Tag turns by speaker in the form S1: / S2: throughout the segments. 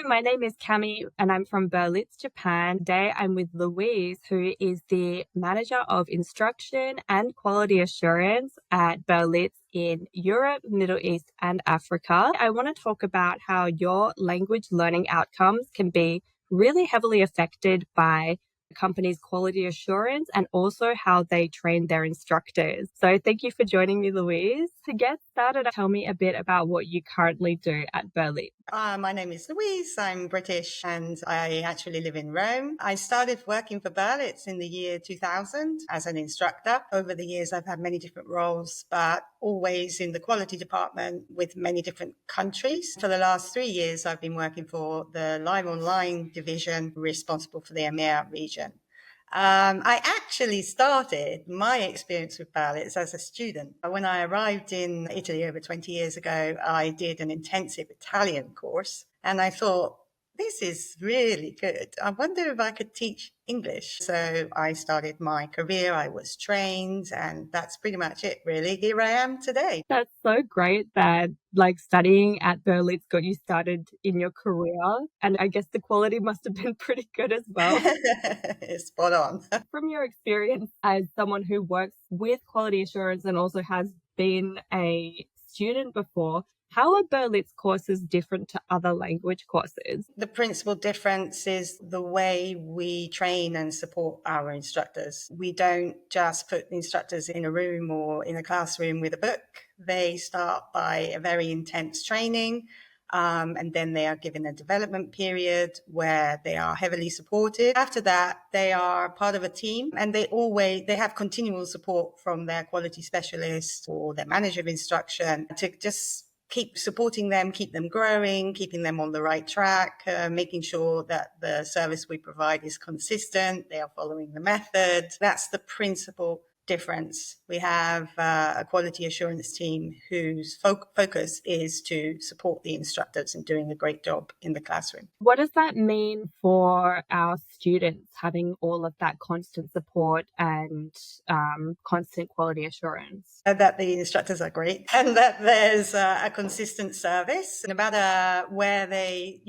S1: my name is Cami and I'm from Berlitz, Japan. Today I'm with Louise, who is the Manager of Instruction and Quality Assurance at Berlitz in Europe, Middle East and Africa. I want to talk about how your language learning outcomes can be really heavily affected by the company's quality assurance and also how they train their instructors. So thank you for joining me, Louise. To get started, tell me a bit about what you currently do at Berlitz.
S2: My name is Louise. I'm British and I actually live in Rome. I started working for Berlitz in the year 2000 as an instructor. Over the years, I've had many different roles, but always in the quality department with many different countries. For the last 3 years, I've been working for the live online division responsible for the EMEA region. I actually started my experience with Berlitz as a student. When I arrived in Italy over 20 years ago, I did an intensive Italian course and I thought, this is really good. I wonder if I could teach English. So I started my career. I was trained and that's pretty much it, really. Here I am today.
S1: That's so great that studying at Berlitz got you started in your career. And I guess the quality must have been pretty good as well.
S2: Spot on.
S1: From your experience as someone who works with quality assurance and also has been a student before, how are Berlitz courses different to other language courses?
S2: The principal difference is the way we train and support our instructors. We don't just put instructors in a room or in a classroom with a book. They start by a very intense training. And then they are given a development period where they are heavily supported. After that, they are part of a team and they have continual support from their quality specialist or their manager of instruction to just keep supporting them, keep them growing, keeping them on the right track, making sure that the service we provide is consistent, they are following the method. That's the principal difference. We have a quality assurance team whose focus is to support the instructors in doing a great job in the classroom.
S1: What does that mean for our students, having all of that constant support and constant quality assurance?
S2: That the instructors are great and that there's a consistent service. No matter where they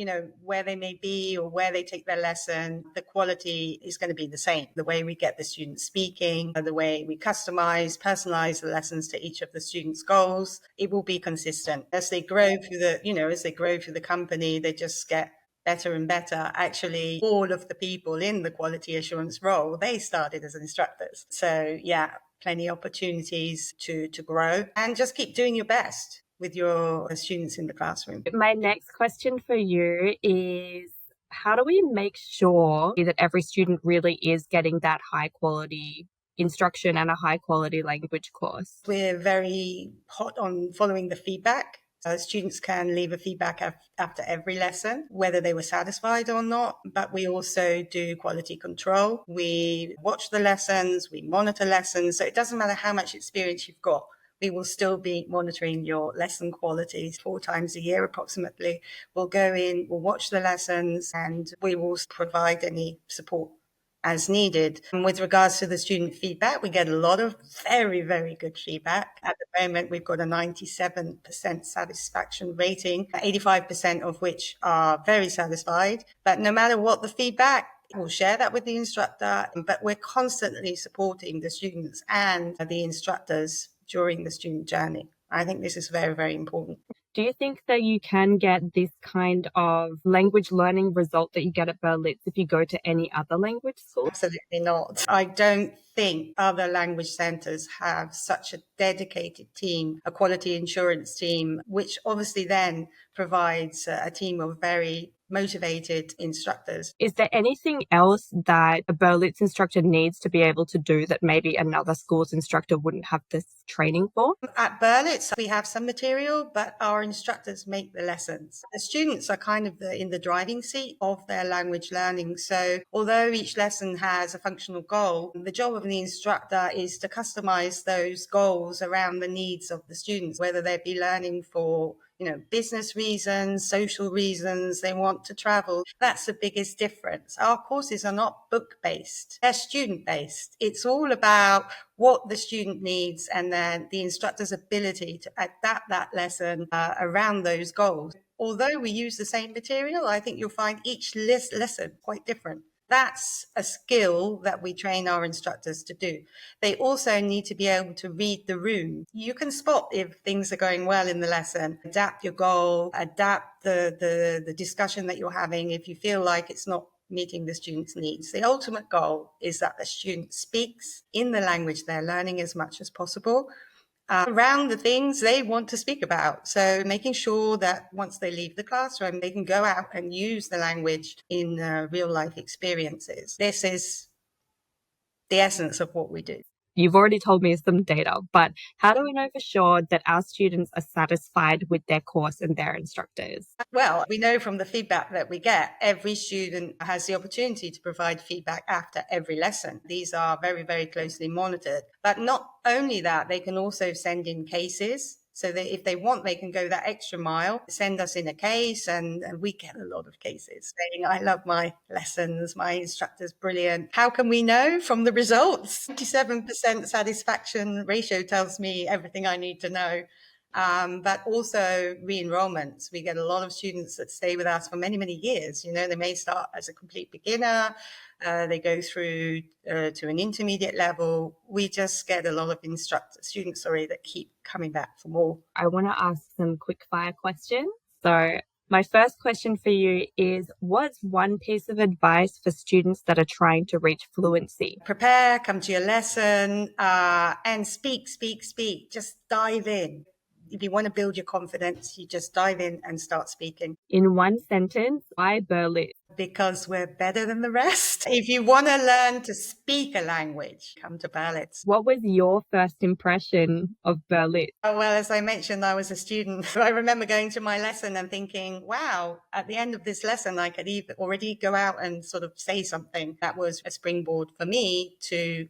S2: may be or where they take their lesson, the quality is going to be the same. The way we get the students speaking, the way we personalize the lessons to each of the students' goals, it will be consistent. As they grow through the company, they just get better and better. Actually, all of the people in the quality assurance role, they started as instructors. So yeah, plenty of opportunities to grow and just keep doing your best with your students in the classroom.
S1: My next question for you is, how do we make sure that every student really is getting that high quality instruction and a high quality language course?
S2: We're very hot on following the feedback. Students can leave a feedback after every lesson, whether they were satisfied or not. But we also do quality control. We watch the lessons, we monitor lessons. So it doesn't matter how much experience you've got. We will still be monitoring your lesson quality 4 times a year approximately. We'll go in, we'll watch the lessons, and we will provide any support as needed. And with regards to the student feedback, we get a lot of very, very good feedback. At the moment, we've got a 97% satisfaction rating, 85% of which are very satisfied. But no matter what the feedback, we'll share that with the instructor, but we're constantly supporting the students and the instructors during the student journey. I think this is very, very important.
S1: Do you think that you can get this kind of language learning result that you get at Berlitz if you go to any other language school?
S2: Absolutely not. I don't think other language centers have such a dedicated team, a quality insurance team, which obviously then provides a team of very motivated instructors.
S1: Is there anything else that a Berlitz instructor needs to be able to do that maybe another school's instructor wouldn't have this training for?
S2: At Berlitz, we have some material, but our instructors make the lessons. The students are kind of in the driving seat of their language learning. So although each lesson has a functional goal, the job of the instructor is to customize those goals around the needs of the students, whether they be learning for business reasons, social reasons, they want to travel. That's the biggest difference. Our courses are not book-based, they're student-based. It's all about what the student needs and then the instructor's ability to adapt that lesson around those goals. although we use the same material, I think you'll find each lesson quite different. That's a skill that we train our instructors to do. They also need to be able to read the room. You can spot if things are going well in the lesson, adapt your goal, adapt the discussion that you're having if you feel like it's not meeting the student's needs. The ultimate goal is that the student speaks in the language they're learning as much as possible, around the things they want to speak about. So making sure that once they leave the classroom, they can go out and use the language in real life experiences. This is the essence of what we do.
S1: You've already told me some data, but how do we know for sure that our students are satisfied with their course and their instructors?
S2: Well, we know from the feedback that we get, every student has the opportunity to provide feedback after every lesson. These are very, very closely monitored. But not only that, they can also send in cases. So that if they want, they can go that extra mile, send us in a case, and we get a lot of cases saying, I love my lessons, my instructor's brilliant. How can we know? From the results. 57% satisfaction ratio tells me everything I need to know. But also re-enrollments. We get a lot of students that stay with us for many, many years. You know, they may start as a complete beginner. They go through to an intermediate level. We just get a lot of students that keep coming back for more.
S1: I want to ask some quick fire questions. So my first question for you is, what's one piece of advice for students that are trying to reach fluency?
S2: Prepare, come to your lesson, and speak. Just dive in. If you want to build your confidence, you just dive in and start speaking.
S1: In one sentence, why Berlitz?
S2: Because we're better than the rest. If you want to learn to speak a language, come to Berlitz.
S1: What was your first impression of Berlitz?
S2: Oh, well, as I mentioned, I was a student. I remember going to my lesson and thinking, wow, at the end of this lesson, I could already go out and sort of say something. That was a springboard for me to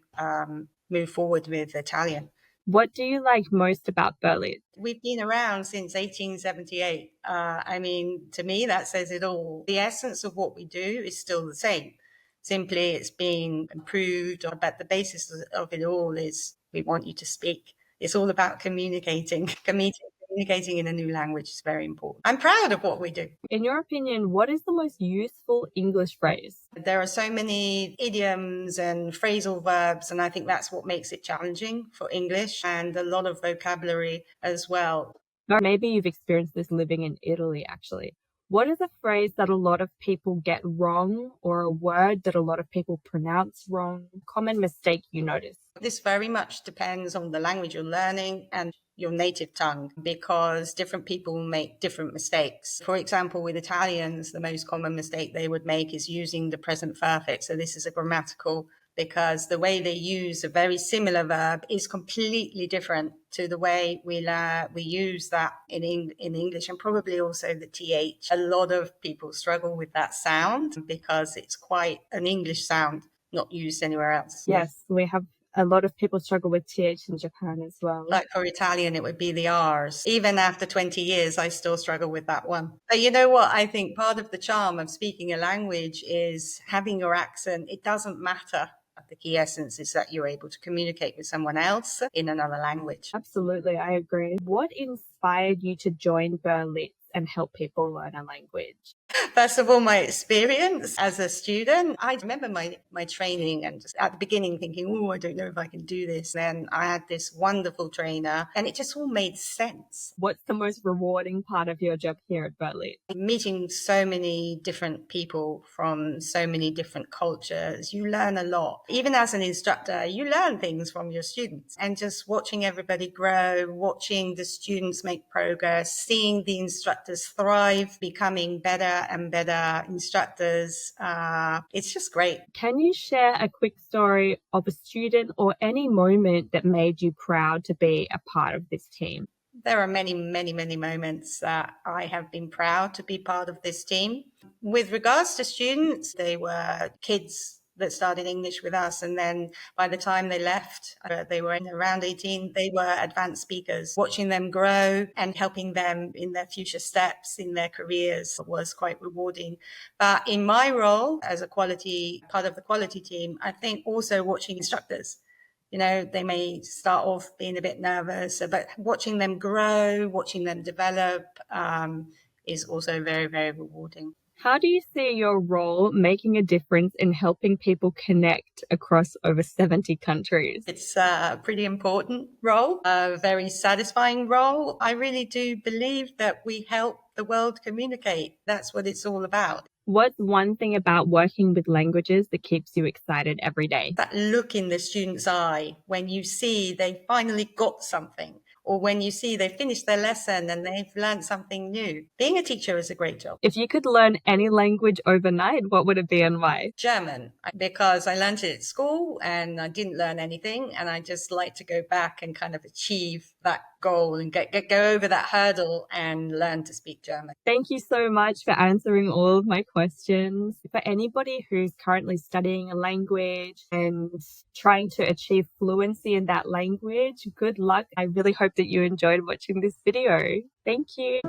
S2: move forward with Italian.
S1: What do you like most about Berlitz?
S2: We've been around since 1878. I mean, to me, that says it all. The essence of what we do is still the same. Simply, it's been improved, but the basis of it all is we want you to speak. It's all about communicating. Communicating in a new language is very important. I'm proud of what we do.
S1: In your opinion, what is the most useful English phrase?
S2: There are so many idioms and phrasal verbs, and I think that's what makes it challenging for English, and a lot of vocabulary as well.
S1: Or maybe you've experienced this living in Italy, actually. What is a phrase that a lot of people get wrong, or a word that a lot of people pronounce wrong? Common mistake you notice?
S2: This very much depends on the language you're learning and your native tongue, because different people make different mistakes. For example, with Italians, the most common mistake they would make is using the present perfect. So this is a grammatical, because the way they use a very similar verb is completely different to the way we use that in English, and probably also the TH. A lot of people struggle with that sound because it's quite an English sound, not used anywhere else.
S1: Yes, we have a lot of people struggle with TH in Japan as well.
S2: Like for Italian, it would be the R's. Even after 20 years, I still struggle with that one. But you know what? I think part of the charm of speaking a language is having your accent. It doesn't matter. The key essence is that you're able to communicate with someone else in another language.
S1: Absolutely, I agree. What inspired you to join Berlitz and help people learn a language?
S2: First of all, my experience as a student. I remember my training, and just at the beginning thinking, oh, I don't know if I can do this. Then I had this wonderful trainer, and it just all made sense.
S1: What's the most rewarding part of your job here at Berlitz?
S2: Meeting so many different people from so many different cultures. You learn a lot. Even as an instructor, you learn things from your students, and just watching everybody grow, watching the students make progress, seeing the instructors thrive, becoming better and better instructors. It's just great.
S1: Can you share a quick story of a student or any moment that made you proud to be a part of this team?
S2: There are many, many, many moments that I have been proud to be part of this team. With regards to students, they were kids that started English with us, and then by the time they left, they were around 18, they were advanced speakers. Watching them grow and helping them in their future steps in their careers was quite rewarding. But in my role as part of the quality team, I think also watching instructors. You know, they may start off being a bit nervous, but watching them grow, watching them develop, is also very, very rewarding.
S1: How do you see your role making a difference in helping people connect across over 70 countries?
S2: It's a pretty important role, a very satisfying role. I really do believe that we help the world communicate. That's what it's all about.
S1: What's one thing about working with languages that keeps you excited every day?
S2: That look in the student's eye when you see they finally got something, or when you see they finished their lesson and they've learned something new. Being a teacher is a great job.
S1: If you could learn any language overnight, what would it be and why?
S2: German, because I learned it at school and I didn't learn anything, and I just like to go back and kind of achieve that goal and go over that hurdle and learn to speak German.
S1: Thank you so much for answering all of my questions. For anybody who's currently studying a language and trying to achieve fluency in that language, good luck. I really hope that you enjoyed watching this video. Thank you.